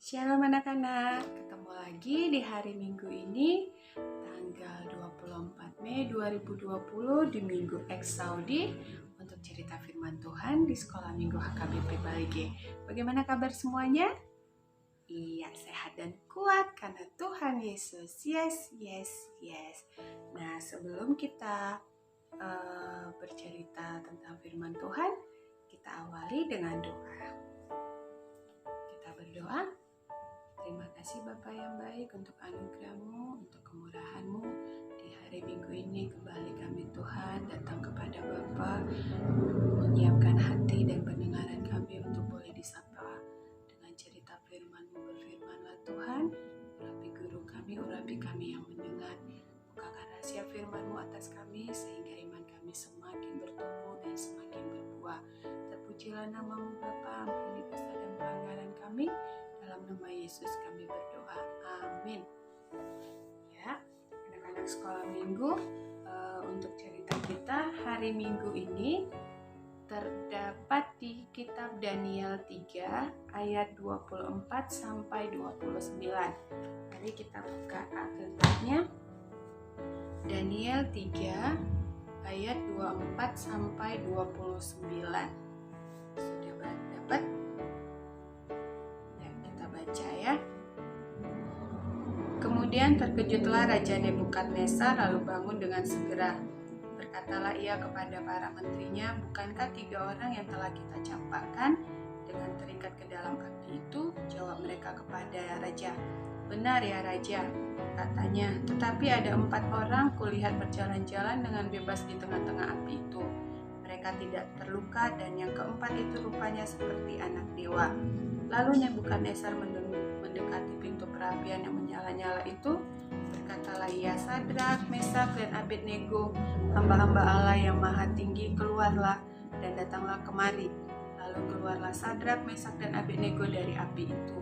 Shalom anak-anak, ketemu lagi di hari Minggu ini, tanggal 24 Mei 2020 di Minggu X Saudi untuk cerita firman Tuhan di Sekolah Minggu HKBP Balige. Bagaimana kabar semuanya? Iya, sehat dan kuat karena Tuhan Yesus. Yes. Nah, sebelum kita bercerita tentang firman Tuhan, kita awali dengan doa. Kita berdoa. Terima kasih Bapa yang baik untuk anugerah-Mu, untuk kemurahan-Mu. Di hari Minggu ini kembali kami Tuhan datang kepada Bapa, menyiapkan hati dan pendengaran kami untuk boleh disapa dengan cerita firman-Mu. Berfirmanlah Tuhan, urapi guru kami, urapi kami yang mendengar. Bukakan rahasia firman-Mu atas kami sehingga iman kami semakin bertumbuh dan semakin berbuah. Terpujilah nama-Mu Bapa, ampuni dosa dan pelanggaran kami. Dalam nama Yesus kami berdoa, amin. Ya, anak-anak sekolah minggu, untuk cerita kita hari Minggu ini terdapat di kitab Daniel 3 ayat 24 sampai 29. Mari kita buka Alkitabnya. Daniel 3 ayat 24 sampai 29. Sudah dapat? Baca ya. Kemudian terkejutlah Raja Nebukadnezar lalu bangun dengan segera. Berkatalah ia kepada para menterinya, bukankah 3 orang yang telah kita campakkan dengan terikat ke dalam api itu? Jawab mereka kepada Raja. Benar ya Raja, katanya, tetapi ada 4 orang kulihat berjalan-jalan dengan bebas di tengah-tengah api itu. Mereka tidak terluka dan yang keempat itu rupanya seperti anak dewa. Lalu Nebukadnezar mendekati pintu perapian yang menyala-nyala itu. Berkatalah ia, Sadrak, Mesak, dan Abednego, hamba-hamba Allah yang maha tinggi, keluarlah dan datanglah kemari. Lalu keluarlah Sadrak, Mesak, dan Abednego dari api itu.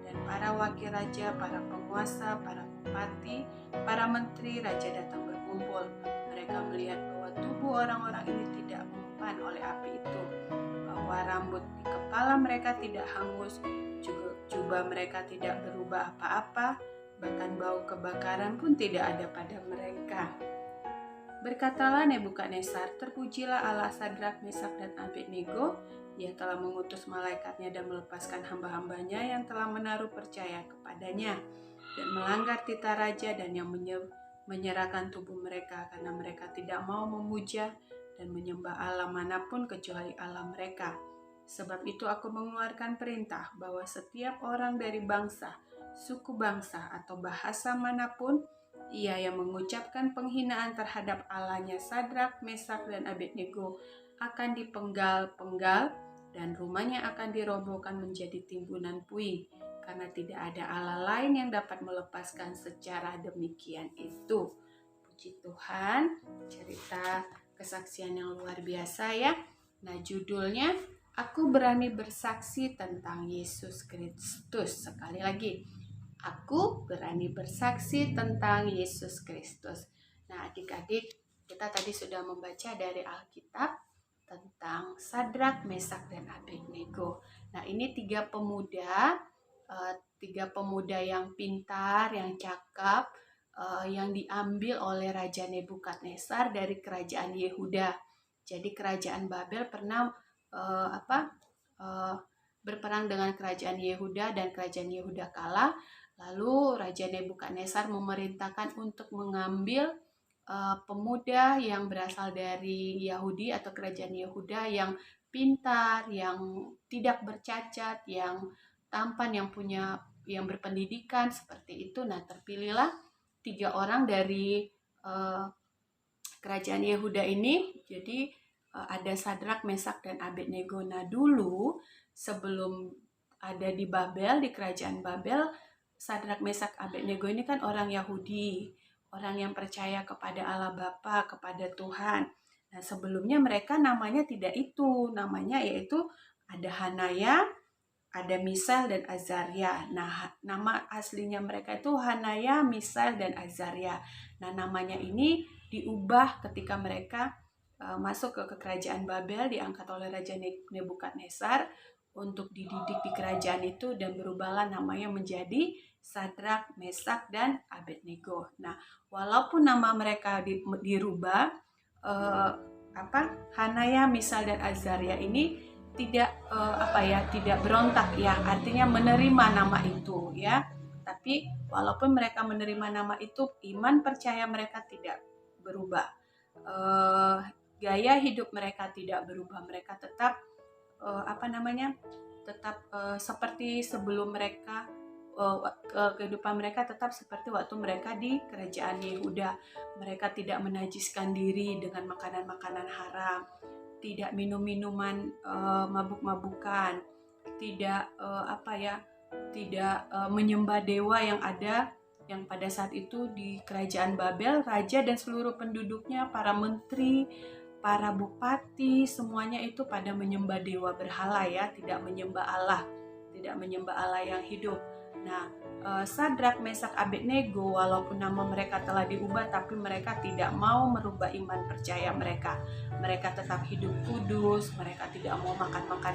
Dan para wakil raja, para penguasa, para bupati, para menteri raja datang berkumpul. Mereka melihat bahwa tubuh orang-orang ini tidak mempan oleh api itu, bahwa rambut di kepala mereka tidak hangus, juga jubah mereka tidak berubah apa-apa, bahkan bau kebakaran pun tidak ada pada mereka. Berkatalah Nebukadnezar, terpujilah Allah Sadrak, Mesak, dan Abednego. Ia telah mengutus malaikatnya dan melepaskan hamba-hambanya yang telah menaruh percaya kepadanya dan melanggar titah raja dan yang menyerahkan tubuh mereka karena mereka tidak mau memuja dan menyembah Allah manapun kecuali Allah mereka. Sebab itu aku mengeluarkan perintah bahwa setiap orang dari bangsa, suku bangsa atau bahasa manapun, ia yang mengucapkan penghinaan terhadap Allahnya Sadrak, Mesak, dan Abednego akan dipenggal-penggal dan rumahnya akan dirobohkan menjadi timbunan puing, karena tidak ada Allah lain yang dapat melepaskan secara demikian itu. Puji Tuhan, cerita kesaksian yang luar biasa ya. Nah, judulnya Aku Berani Bersaksi Tentang Yesus Kristus. Sekali lagi, Aku berani bersaksi tentang Yesus Kristus. Nah, adik-adik, kita tadi sudah membaca dari Alkitab tentang Sadrak, Mesak, dan Abednego. Nah, ini 3 pemuda yang pintar, yang cakap, yang diambil oleh Raja Nebukadnezar dari kerajaan Yehuda. Jadi kerajaan Babel pernah berperang dengan kerajaan Yehuda dan kerajaan Yehuda kalah. Lalu Raja Nebukadnezar memerintahkan untuk mengambil pemuda yang berasal dari Yahudi atau kerajaan Yehuda yang pintar, yang tidak bercacat, yang tampan, yang berpendidikan seperti itu. Nah, terpilihlah 3 orang dari kerajaan Yehuda ini. Jadi ada Sadrak, Mesak, dan Abednego. Nah, dulu sebelum ada di Babel, di kerajaan Babel, Sadrak, Mesak, Abednego ini kan orang Yahudi, orang yang percaya kepada Allah Bapa, kepada Tuhan. Nah, sebelumnya mereka namanya tidak itu, namanya yaitu ada Hanaya, ada Misael, dan Azaria. Nah, nama aslinya mereka itu Hanaya, Misael, dan Azaria. Nah, namanya ini diubah ketika mereka masuk ke kerajaan Babel, diangkat oleh Raja Nebukadnezar untuk dididik di kerajaan itu dan berubahlah namanya menjadi Sadrak, Mesak, dan Abednego. Nah, walaupun nama mereka dirubah, Hanaya, Misal, dan Azaria ini tidak berontak ya, artinya menerima nama itu ya. Tapi walaupun mereka menerima nama itu, iman percaya mereka tidak berubah. Gaya hidup mereka tidak berubah, mereka tetap seperti sebelum mereka, kehidupan mereka tetap seperti waktu mereka di kerajaan Yehuda. Mereka tidak menajiskan diri dengan makanan-makanan haram, tidak minum minuman mabuk-mabukan, tidak menyembah dewa yang pada saat itu di kerajaan Babel, raja dan seluruh penduduknya, para menteri, para bupati, semuanya itu pada menyembah dewa berhala ya, tidak menyembah Allah yang hidup. Nah, Sadrak, Mesak, Abednego, walaupun nama mereka telah diubah, tapi mereka tidak mau merubah iman percaya mereka. Mereka tetap hidup kudus, mereka tidak mau makan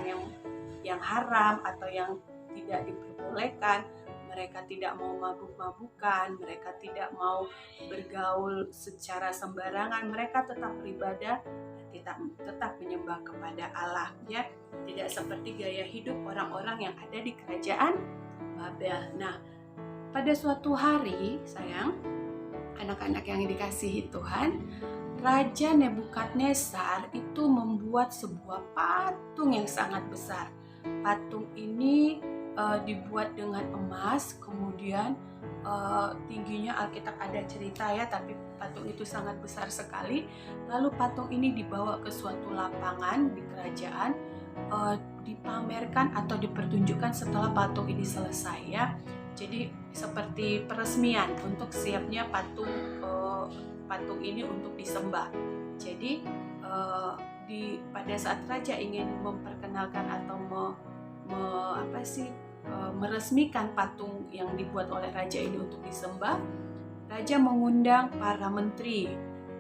yang haram atau yang tidak diperbolehkan. Mereka tidak mau mabuk-mabukan, mereka tidak mau bergaul secara sembarangan, mereka tetap beribadah, tetap menyembah kepada Allah ya. Tidak seperti gaya hidup orang-orang yang ada di kerajaan Babel. Nah, pada suatu hari, sayang, anak-anak yang dikasihi Tuhan, Raja Nebukadnezar itu membuat sebuah patung yang sangat besar. Patung ini dibuat dengan emas, kemudian tingginya Alkitab ada cerita ya, tapi patung itu sangat besar sekali. Lalu patung ini dibawa ke suatu lapangan di kerajaan, dipamerkan atau dipertunjukkan setelah patung ini selesai ya. Jadi seperti peresmian untuk siapnya patung ini untuk disembah. Jadi pada saat raja ingin memperkenalkan atau meresmikan patung yang dibuat oleh raja ini untuk disembah, raja mengundang para menteri,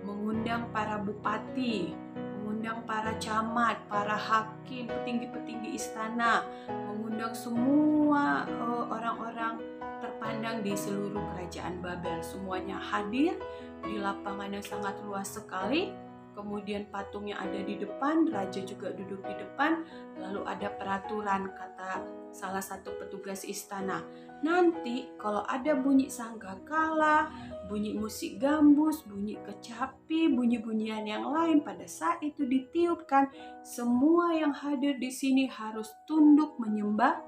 mengundang para bupati, mengundang para camat, para hakim, petinggi-petinggi istana, mengundang semua orang-orang terpandang di seluruh kerajaan Babel. Semuanya hadir di lapangan yang sangat luas sekali. Kemudian patungnya ada di depan, raja juga duduk di depan. Lalu ada peraturan, kata salah satu petugas istana, nanti kalau ada bunyi sangkakala, bunyi musik gambus, bunyi kecapi, bunyi-bunyian yang lain, pada saat itu ditiupkan, semua yang hadir di sini harus tunduk menyembah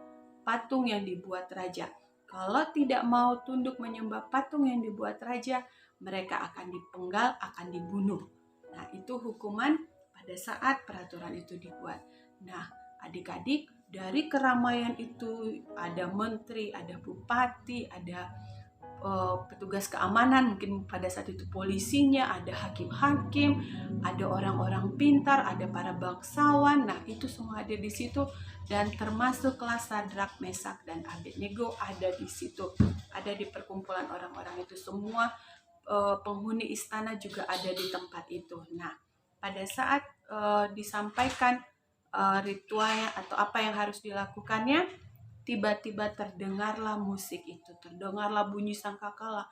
patung yang dibuat raja. Kalau tidak mau tunduk menyembah patung yang dibuat raja, mereka akan dipenggal, akan dibunuh. Nah, itu hukuman pada saat peraturan itu dibuat. Nah, adik-adik, dari keramaian itu ada menteri, ada bupati, ada petugas keamanan, mungkin pada saat itu polisinya, ada hakim-hakim, ada orang-orang pintar, ada para bangsawan. Nah, itu semua ada di situ, dan termasuklah Sadrak, Mesak, dan Abednego ada di situ. Ada di perkumpulan orang-orang itu semua. Penghuni istana juga ada di tempat itu. Nah, pada saat disampaikan ritualnya atau apa yang harus dilakukannya, tiba-tiba terdengarlah musik itu, terdengarlah bunyi sangkakala,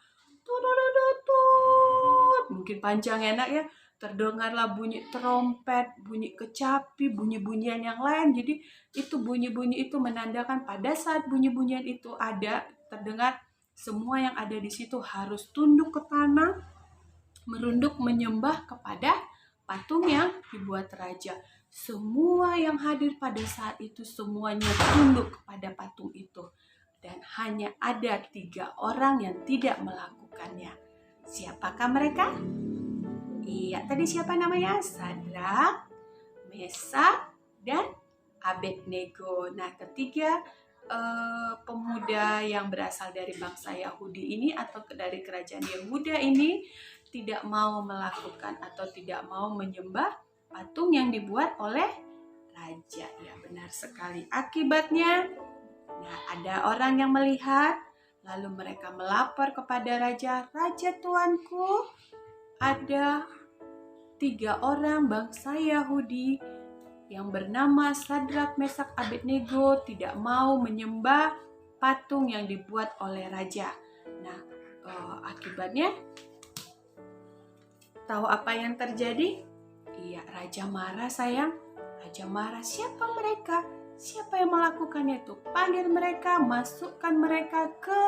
mungkin panjang enak ya, terdengarlah bunyi trompet, bunyi kecapi, bunyi-bunyian yang lain. Jadi itu bunyi-bunyi itu menandakan pada saat bunyi-bunyian itu ada terdengar, semua yang ada di situ harus tunduk ke tanah, merunduk menyembah kepada patung yang dibuat raja. Semua yang hadir pada saat itu semuanya tunduk kepada patung itu. Dan hanya ada 3 orang yang tidak melakukannya. Siapakah mereka? Iya, tadi siapa namanya? Sadrak, Mesak, dan Abednego. Nah, ketiga pemuda yang berasal dari bangsa Yahudi ini atau dari kerajaan Yehuda ini tidak mau melakukan atau tidak mau menyembah patung yang dibuat oleh raja. Ya, benar sekali. Akibatnya, nah, ada orang yang melihat, lalu mereka melapor kepada raja, "Raja tuanku, ada 3 orang bangsa Yahudi yang bernama Sadrak, Mesak, Abednego tidak mau menyembah patung yang dibuat oleh raja. Nah, akibatnya tahu apa yang terjadi? Iya, raja marah sayang. Raja marah. Siapa mereka? Siapa yang melakukannya itu? Panggil mereka, masukkan mereka ke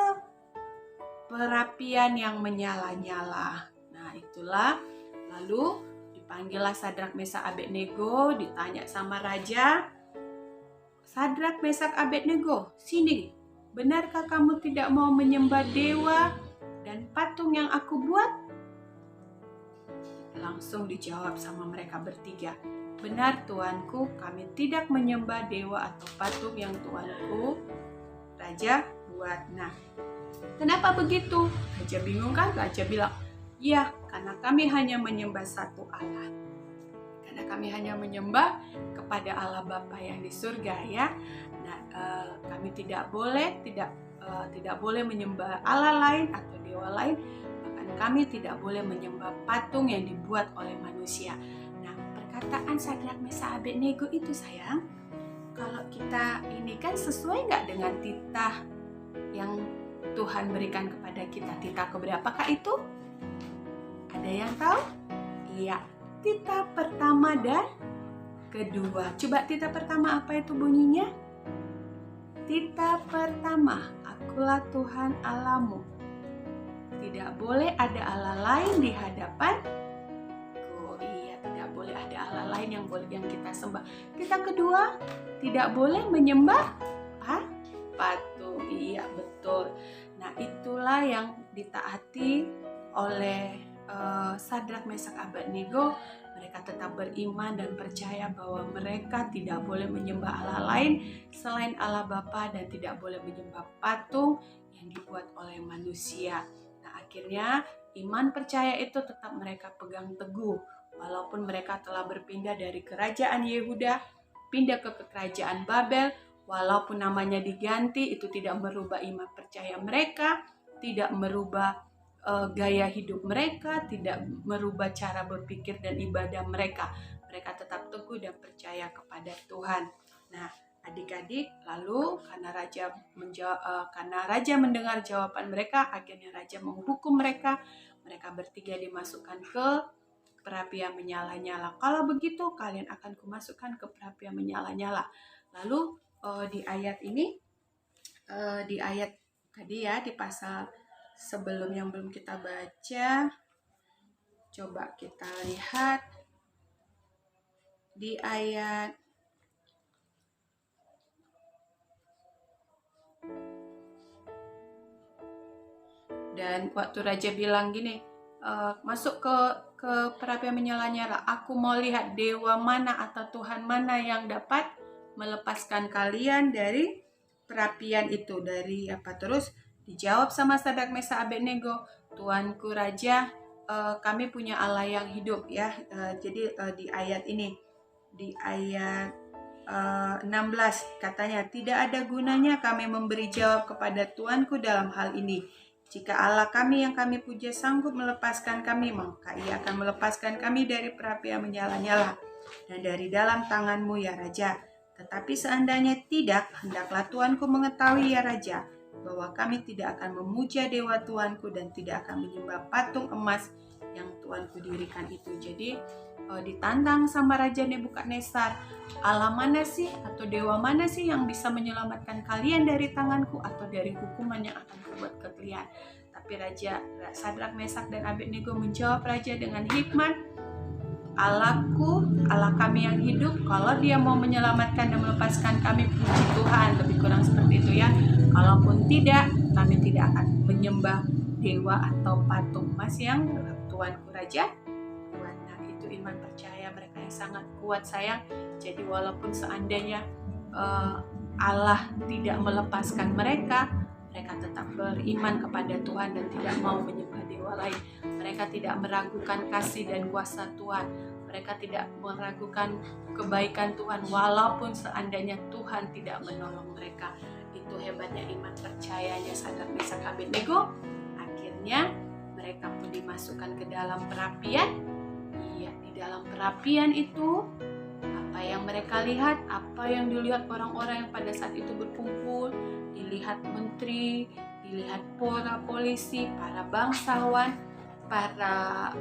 perapian yang menyala-nyala. Nah, itulah. Lalu dipanggillah Sadrak, Mesak, Abednego, ditanya sama raja. Sadrak, Mesak, Abednego, sini. Benarkah kamu tidak mau menyembah dewa dan patung yang aku buat? Langsung dijawab sama mereka bertiga. Benar tuanku, kami tidak menyembah dewa atau patung yang tuanku raja buat. Nah, kenapa begitu? Raja bingung kan? Raja bilang, ya karena kami hanya menyembah satu Allah. Karena kami hanya menyembah kepada Allah Bapa yang di surga ya. Nah, kami tidak boleh menyembah Allah lain atau dewa lain. Bahkan kami tidak boleh menyembah patung yang dibuat oleh manusia. Nah, perkataan Sadrak, Mesak, Abednego itu sayang, kalau kita ini kan sesuai nggak dengan titah yang Tuhan berikan kepada kita? Titah keberapakah itu? Ada yang tahu? Iya, titah pertama dan kedua. Coba titah pertama apa itu bunyinya? Titah pertama, akulah Tuhan Allahmu. Tidak boleh ada Allah lain di hadapan. Oh iya, tidak boleh ada Allah lain yang kita sembah. Titah kedua, tidak boleh menyembah patung. Iya, betul. Nah, itulah yang ditaati oleh Sadrak, Mesak, Abednego. Mereka tetap beriman dan percaya bahwa mereka tidak boleh menyembah Allah lain selain Allah Bapa dan tidak boleh menyembah patung yang dibuat oleh manusia. Nah, akhirnya iman percaya itu tetap mereka pegang teguh walaupun mereka telah berpindah dari kerajaan Yehuda pindah ke kerajaan Babel. Walaupun namanya diganti, itu tidak merubah iman percaya mereka, tidak merubah gaya hidup mereka, tidak merubah cara berpikir dan ibadah mereka. Mereka tetap teguh dan percaya kepada Tuhan. Nah, adik-adik, lalu karena raja mendengar jawaban mereka, akhirnya raja menghukum mereka. Mereka bertiga dimasukkan ke perapian menyala-nyala. Kalau begitu, kalian akan kumasukkan ke perapian menyala-nyala. Lalu di ayat ini, di ayat tadi ya, di pasal sebelum yang belum kita baca, coba kita lihat di ayat dan waktu raja bilang gini, masuk ke perapian menyala-nyala, aku mau lihat dewa mana atau Tuhan mana yang dapat melepaskan kalian dari perapian itu. Dari apa? Terus dijawab sama Sadrak, Mesak, Abednego, Tuanku Raja, kami punya Allah yang hidup ya. Jadi di ayat ini, di ayat 16 katanya, tidak ada gunanya kami memberi jawab kepada Tuanku dalam hal ini. Jika Allah kami yang kami puja sanggup melepaskan kami, maka Ia akan melepaskan kami dari perapian menyala-nyala dan dari dalam tanganmu ya Raja. Tetapi seandainya tidak, hendaklah Tuanku mengetahui ya Raja, bahwa kami tidak akan memuja dewa Tuanku dan tidak akan menyembah patung emas yang Tuanku dirikan itu. Jadi ditantang sama Raja Nebukadnezar, Allah mana sih atau dewa mana sih yang bisa menyelamatkan kalian dari tanganku atau dari hukuman yang akan kubuat ke kalian. Tapi Raja Sadrak, Mesak, dan Abednego menjawab Raja dengan hikmat, Allahku, Allah kami yang hidup, kalau Dia mau menyelamatkan dan melepaskan kami, puji Tuhan. Lebih kurang seperti itu ya. Kalaupun tidak, kami tidak akan menyembah dewa atau patung emas yang Tuanku Raja buat. Nah, itu iman percaya mereka yang sangat kuat sayang. Jadi walaupun seandainya Allah tidak melepaskan mereka, mereka tetap beriman kepada Tuhan dan tidak mau menyembah dewa lain. Mereka tidak meragukan kasih dan kuasa Tuhan. Mereka tidak meragukan kebaikan Tuhan walaupun seandainya Tuhan tidak menolong mereka. Itu hebatnya iman percayanya Sadrak, Mesak, Abednego. Akhirnya mereka pun dimasukkan ke dalam perapian. Iya, di dalam perapian itu apa yang mereka lihat, apa yang dilihat orang-orang yang pada saat itu berkumpul, dilihat menteri, dilihat para polisi, para bangsawan, para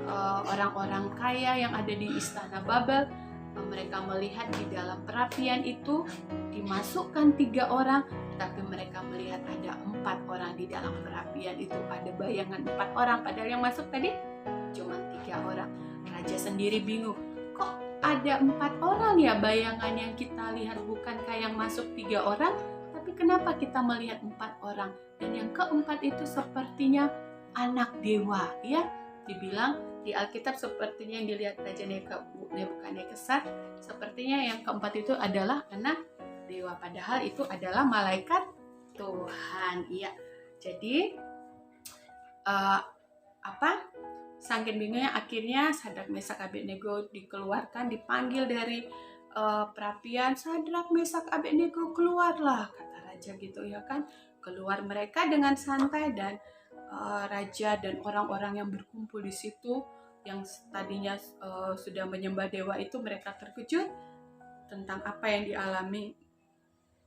orang-orang kaya yang ada di istana Babel. Mereka melihat di dalam perapian itu dimasukkan 3 orang, tapi mereka melihat ada 4 orang di dalam perapian itu. Ada bayangan 4 orang, padahal yang masuk tadi cuma 3 orang. Raja sendiri bingung, kok ada 4 orang ya, bayangan yang kita lihat bukankah yang masuk 3 orang, tapi kenapa kita melihat 4 orang? Dan yang keempat itu sepertinya anak dewa, ya. Dibilang di Alkitab sepertinya yang dilihat Raja Nebukadnezar, sepertinya yang keempat itu adalah anak dewa, padahal itu adalah malaikat Tuhan. Iya. Jadi saking bingungnya akhirnya Sadrak, Mesak, Abednego dikeluarkan, dipanggil dari perapian. Sadrak, Mesak, Abednego, keluarlah, kata raja gitu ya kan. Keluar mereka dengan santai, dan raja dan orang-orang yang berkumpul di situ yang tadinya sudah menyembah dewa itu, mereka terkejut tentang apa yang dialami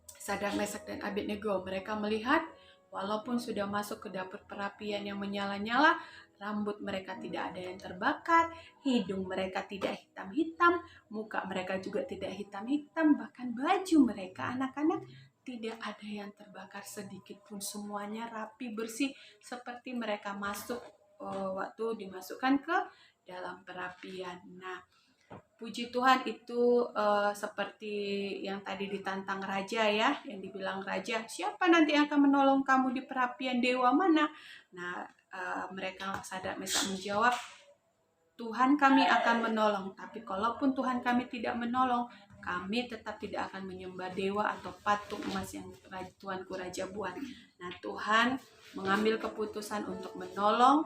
Sadrak, Mesak, dan Abednego. Mereka melihat walaupun sudah masuk ke dapur perapian yang menyala-nyala, rambut mereka tidak ada yang terbakar, hidung mereka tidak hitam-hitam, muka mereka juga tidak hitam-hitam, bahkan baju mereka anak-anak tidak ada yang terbakar sedikit pun, semuanya rapi bersih seperti mereka masuk waktu dimasukkan ke dalam perapian. Nah, puji Tuhan itu seperti yang tadi ditantang raja ya, yang dibilang raja, siapa nanti yang akan menolong kamu di perapian, dewa mana? Nah, mereka Sadrak, Mesak menjawab, Tuhan kami akan menolong, tapi kalaupun Tuhan kami tidak menolong, kami tetap tidak akan menyembah dewa atau patung emas yang Tuanku Raja buat. Nah, Tuhan mengambil keputusan untuk menolong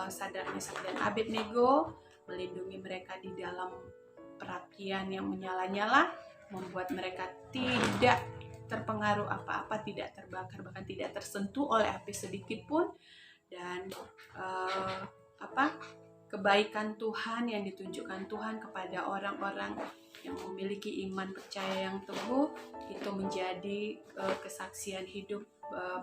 Sadrak, Mesak, dan Abednego, melindungi mereka di dalam perapian yang menyala-nyala, membuat mereka tidak terpengaruh apa-apa, tidak terbakar, bahkan tidak tersentuh oleh api sedikit pun. Dan kebaikan Tuhan yang ditunjukkan Tuhan kepada orang-orang yang memiliki iman percaya yang teguh itu menjadi kesaksian hidup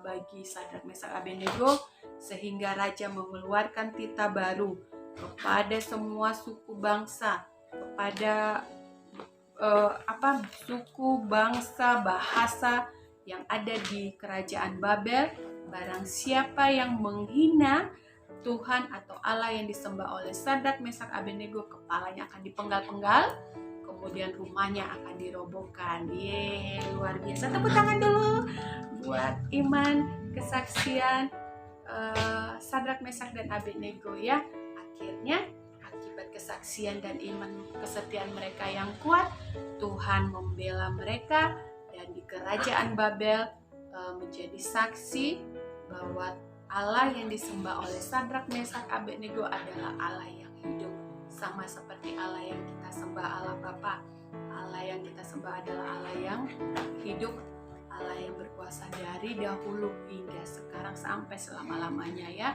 bagi Sadrak, Mesak, Abednego, sehingga raja mengeluarkan titah baru kepada semua suku bangsa, kepada suku bangsa bahasa yang ada di kerajaan Babel. Barang siapa yang menghina Tuhan atau Allah yang disembah oleh Sadrak, Mesak, Abednego, kepalanya akan dipenggal-penggal, kemudian rumahnya akan dirobohkan. Yeay, luar biasa. Tepuk tangan dulu buat iman kesaksian Sadrak, Mesak, dan Abednego ya. Akhirnya akibat kesaksian dan iman kesetiaan mereka yang kuat, Tuhan membela mereka, dan di kerajaan Babel menjadi saksi bahwa Allah yang disembah oleh Sadrak, Mesak, Abednego adalah Allah yang hidup, sama seperti Allah yang kita sembah, Allah Bapa. Allah yang kita sembah adalah Allah yang hidup, Allah yang berkuasa dari dahulu hingga sekarang sampai selama-lamanya ya.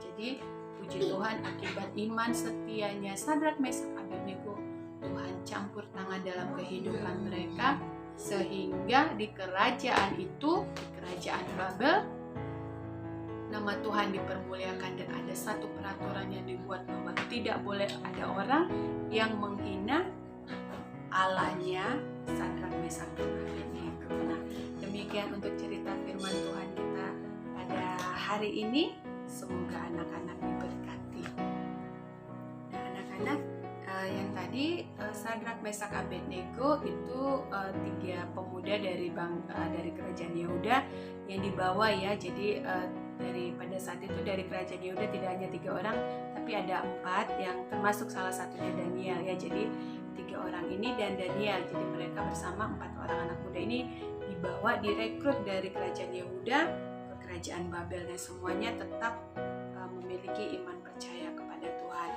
Jadi puji Tuhan, akibat iman setianya Sadrak, Mesak, Abednego, Tuhan campur tangan dalam kehidupan mereka, sehingga di kerajaan itu, di kerajaan Babel, nama Tuhan dipermuliakan, dan ada satu peraturan yang dibuat bahwa tidak boleh ada orang yang menghina Allahnya Sadrak, Mesak, dan Abednego. Nah, demikian untuk cerita firman Tuhan kita pada hari ini. Semoga anak-anak diberkati. Nah, anak-anak, yang tadi Sadrak, Mesak, Abednego itu 3 pemuda dari kerajaan Yehuda yang dibawa ya. Jadi pada saat itu dari kerajaan Yehuda tidak hanya 3 orang, tapi ada 4 yang termasuk salah satunya Daniel ya. Jadi 3 orang ini dan Daniel, jadi mereka bersama 4 orang anak muda ini dibawa, direkrut dari kerajaan Yehuda ke kerajaan Babel, dan semuanya tetap memiliki iman percaya kepada Tuhan.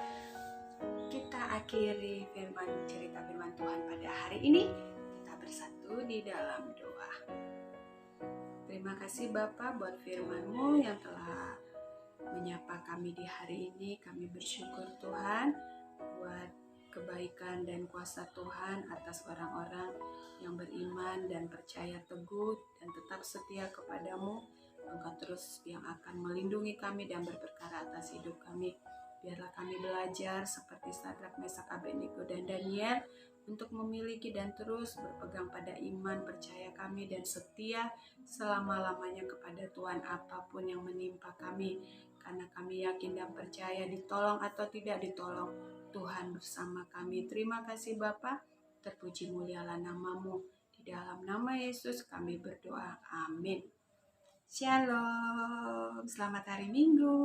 Kita akhiri cerita firman Tuhan pada hari ini. Kita bersatu di dalam doa. Terima kasih Bapa buat firman-Mu yang telah menyapa kami di hari ini. Kami bersyukur Tuhan buat kebaikan dan kuasa Tuhan atas orang-orang yang beriman dan percaya teguh dan tetap setia kepadamu. Engkau terus yang akan melindungi kami dan berperkara atas hidup kami. Biarlah kami belajar seperti Sadrak, Mesak, Abednego, dan Daniel untuk memiliki dan terus berpegang pada iman, percaya kami dan setia selama-lamanya kepada Tuhan apapun yang menimpa kami. Karena kami yakin dan percaya ditolong atau tidak ditolong, Tuhan bersama kami. Terima kasih Bapa, terpuji mulialah namamu. Di dalam nama Yesus kami berdoa. Amin. Shalom, selamat hari Minggu.